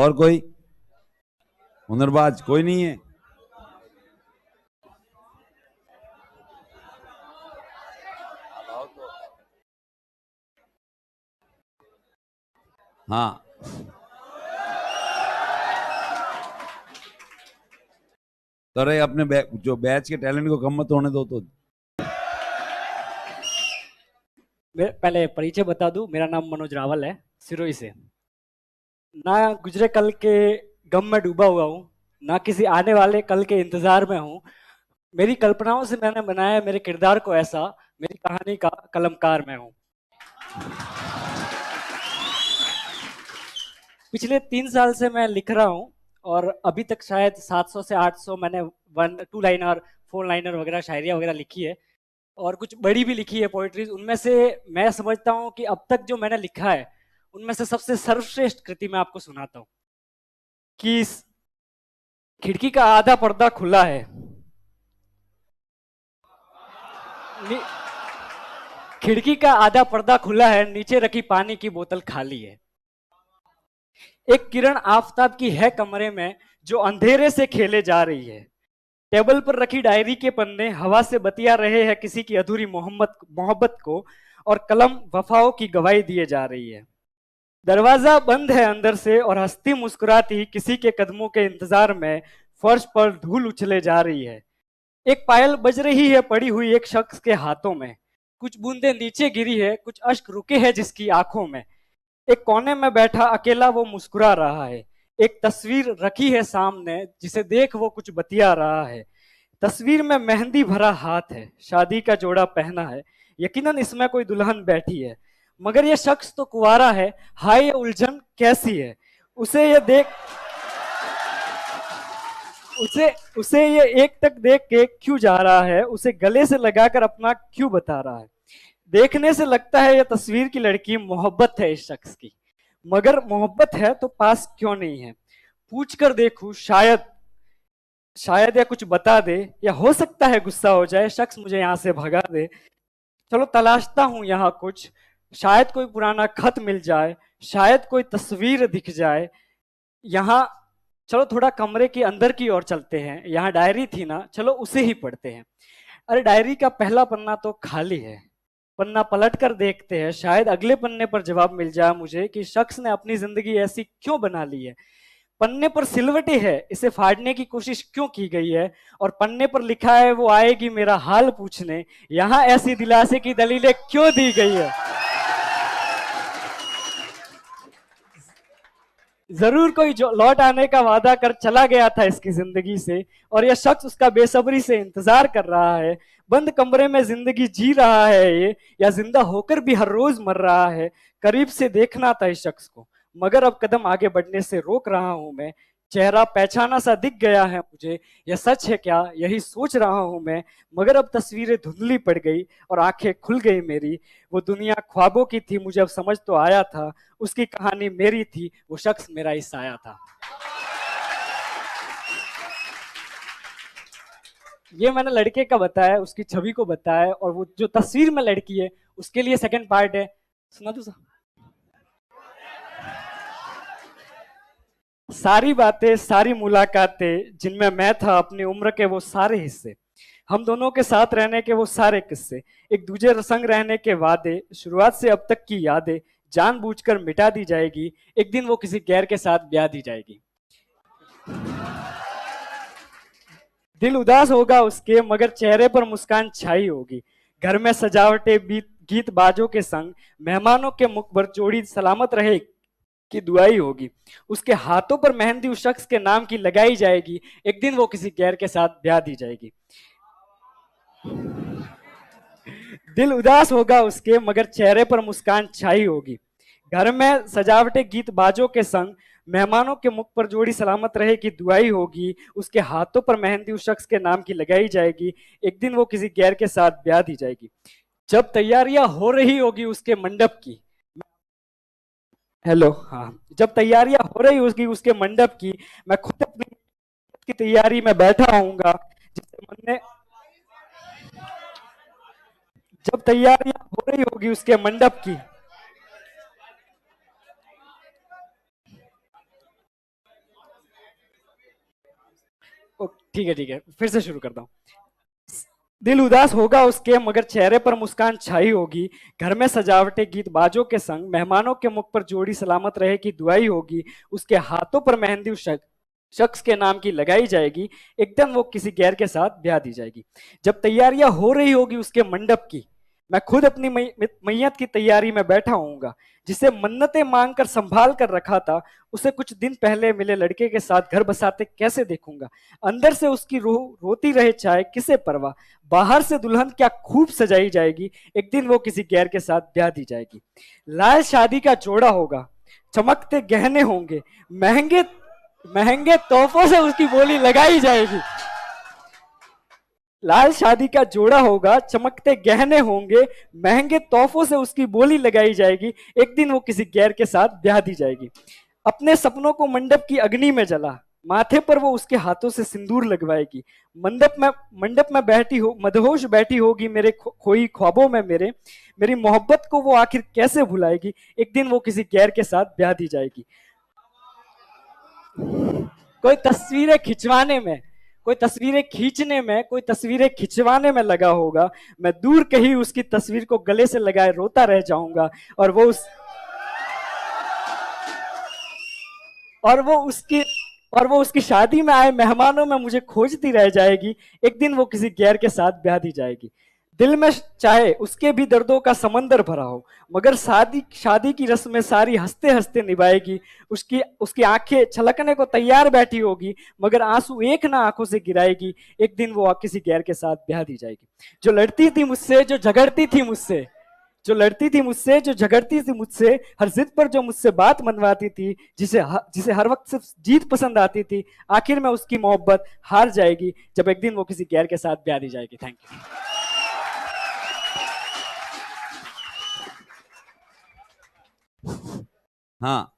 और कोई हुनरबाज कोई नहीं है? हाँ, तो अरे अपने जो बैच के टैलेंट को कम मत होने दो तो। पहले परिचय बता दूं, मेरा नाम मनोज रावल है, सिरोही से। ना गुजरे कल के गम में डूबा हुआ हूँ, ना किसी आने वाले कल के इंतजार में हूँ। मेरी कल्पनाओं से मैंने बनाया मेरे किरदार को ऐसा, मेरी कहानी का कलमकार मैं हूँ। पिछले 3 साल से मैं लिख रहा हूँ और अभी तक शायद 700 से 800 मैंने 1 2 लाइनर 4 लाइनर वगैरह शायरिया वगैरह लिखी है और कुछ बड़ी भी लिखी है पोइट्रीज। उनमें से मैं समझता हूँ कि अब तक जो मैंने लिखा है उनमें से सबसे सर्वश्रेष्ठ कृति मैं आपको सुनाता हूँ कि खिड़की का आधा पर्दा खुला है, खिड़की का आधा पर्दा खुला है, नीचे रखी पानी की बोतल खाली है। एक किरण आफताब की है कमरे में जो अंधेरे से खेले जा रही है। टेबल पर रखी डायरी के पन्ने हवा से बतिया रहे हैं किसी की अधूरी मोहब्बत को, और कलम वफाओं की गवाही दिए जा रही है। दरवाजा बंद है अंदर से और हंसती मुस्कुराती किसी के कदमों के इंतजार में फर्श पर धूल उछले जा रही है। एक पायल बज रही है पड़ी हुई एक शख्स के हाथों में, कुछ बूंदे नीचे गिरी है, कुछ अश्क रुके हैं जिसकी आंखों में। एक कोने में बैठा अकेला वो मुस्कुरा रहा है। एक तस्वीर रखी है सामने जिसे देख वो कुछ बतिया रहा है। तस्वीर में मेहंदी भरा हाथ है, शादी का जोड़ा पहना है, यकीनन इसमें कोई दुल्हन बैठी है, मगर ये शख्स तो कुंवारा है। हाय ये उलझन कैसी है, उसे ये देख उसे उसे ये एक तक देख के क्यों जा रहा है, उसे गले से लगाकर अपना क्यों बता रहा है। देखने से लगता है ये तस्वीर की लड़की मोहब्बत है इस शख्स की, मगर मोहब्बत है तो पास क्यों नहीं है। पूछ कर देखूं शायद शायद या कुछ बता दे, या हो सकता है गुस्सा हो जाए, शख्स मुझे यहाँ से भगा दे। चलो तलाशता हूँ यहाँ कुछ, शायद कोई पुराना खत मिल जाए, शायद कोई तस्वीर दिख जाए यहाँ। चलो थोड़ा कमरे के अंदर की ओर चलते हैं, यहाँ डायरी थी ना, चलो उसे ही पढ़ते हैं। अरे डायरी का पहला पन्ना तो खाली है, पन्ना पलट कर देखते हैं, शायद अगले पन्ने पर जवाब मिल जाए मुझे कि शख्स ने अपनी जिंदगी ऐसी क्यों बना ली है। पन्ने पर सिलवटे है, इसे फाड़ने की कोशिश क्यों की गई है, और पन्ने पर लिखा है वो आएगी मेरा हाल पूछने, यहाँ ऐसी दिलासे की दलीलें क्यों दी गई है। जरूर कोई जो लौट आने का वादा कर चला गया था इसकी जिंदगी से, और यह शख्स उसका बेसब्री से इंतजार कर रहा है। बंद कमरे में जिंदगी जी रहा है ये, या जिंदा होकर भी हर रोज मर रहा है। करीब से देखना था इस शख्स को, मगर अब कदम आगे बढ़ने से रोक रहा हूं मैं। चेहरा पहचाना सा दिख गया है मुझे, यह सच है क्या यही सोच रहा हूं मैं, मगर अब तस्वीरें धुंधली पड़ गई और आंखें खुल गई मेरी। वो दुनिया ख्वाबों की थी मुझे अब समझ तो आया था, उसकी कहानी मेरी थी, वो शख्स मेरा ही साया था। ये मैंने लड़के का बताया, उसकी छवि को बताया, और वो जो तस्वीर में लड़की है उसके लिए सेकंड पार्ट है। सुना दूँ? सारी बातें सारी मुलाकातें जिनमें मैं था अपनी उम्र के वो सारे हिस्से, हम दोनों के साथ रहने के वो सारे किस्से, एक दूजे संग रहने के वादे, शुरुआत से अब तक की यादें जानबूझकर मिटा दी जाएगी, एक दिन वो किसी गैर के साथ ब्याह दी जाएगी। दिल उदास होगा उसके मगर चेहरे पर मुस्कान छाई होगी। घर में सजावटें गीत बाजों के संग, मेहमानों के मुख पर जोड़ी सलामत रहे की दुआई होगी। उसके हाथों पर मेहंदी उस शख्स के नाम की लगाई जाएगी, एक दिन वो किसी गैर के साथ ब्याह दी जाएगी। दिल उदास होगा उसके मगर चेहरे पर मुस्कान छाई होगी। घर में सजावटें गीत बाजों के संग, मेहमानों के मुख पर जोड़ी सलामत रहे की दुआई होगी। उसके हाथों पर मेहंदी उस शख्स के नाम की लगाई जाएगी, एक दिन वो किसी गैर के साथ ब्याह दी जाएगी। जब तैयारियां हो रही होगी उसके मंडप की, हेलो, हाँ, जब तैयारियां हो रही होगी उसके मंडप की, मैं खुद अपनी की तैयारी में बैठा होऊंगा, जिससे मन ने जब तैयारियां हो रही होगी उसके मंडप की, ठीक है, फिर से शुरू करता हूँ। दिल उदास होगा उसके मगर चेहरे पर मुस्कान छाई होगी। घर में सजावटें गीत बाजों के संग, मेहमानों के मुख पर जोड़ी सलामत रहे की दुआई होगी। उसके हाथों पर मेहंदी उस शख्स के नाम की लगाई जाएगी। एक दिन वो किसी गैर के साथ ब्याह दी जाएगी। जब तैयारियां हो रही होगी उसके मंडप की, मैं खुद अपनी मैयत की तैयारी में बैठा होऊंगा। जिसे मन्नतें मांग कर संभाल कर रखा था, उसे कुछ दिन पहले मिले लड़के के साथ घर बसाते कैसे देखूंगा। अंदर से उसकी रूह रोती रहे चाहे किसे परवाह। बाहर से दुल्हन क्या खूब सजाई जाएगी। एक दिन वो किसी गैर के साथ ब्याह दी जाएगी। लाल शादी का जोड़ा होगा, चमकते गहने होंगे, महंगे महंगे तोहफों से उसकी बोली लगाई जाएगी। लाल शादी का जोड़ा होगा, चमकते गहने होंगे, महंगे तोहफों से उसकी बोली लगाई जाएगी। एक दिन वो किसी गैर के साथ ब्याह दी जाएगी। अपने सपनों को मंडप की अग्नि में जला, माथे पर वो उसके हाथों से सिंदूर लगवाएगी। मंडप में बैठी हो मदहोश बैठी होगी मेरे खोई ख्वाबों में मेरे। मेरी मोहब्बत को वो आखिर कैसे भुलाएगी। एक दिन वो किसी गैर के साथ ब्याह दी जाएगी। कोई तस्वीरें खिंचवाने में, कोई तस्वीरें खींचने में, कोई तस्वीरें खिंचवाने में लगा होगा। मैं दूर कहीं उसकी तस्वीर को गले से लगाए रोता रह जाऊंगा। और वो उस और वो उसकी और वो उसकी शादी में आए मेहमानों में मुझे खोजती रह जाएगी। एक दिन वो किसी गैर के साथ ब्याह दी जाएगी। दिल में चाहे उसके भी दर्दों का समंदर भरा हो, मगर शादी शादी की रस्में सारी हंसते हंसते निभाएगी। उसकी उसकी आंखें छलकने को तैयार बैठी होगी, मगर आंसू एक ना आंखों से गिराएगी। एक दिन वो किसी गैर के साथ ब्याह दी जाएगी। जो लड़ती थी मुझसे, जो झगड़ती थी मुझसे, जो लड़ती थी मुझसे, जो झगड़ती थी मुझसे, हर जिद पर जो मुझसे बात मनवाती थी, जिसे हर वक्त सिर्फ जीत पसंद आती थी, आखिर में उसकी मोहब्बत हार जाएगी जब एक दिन वो किसी गैर के साथ ब्याह दी जाएगी। Thank you. हाँ,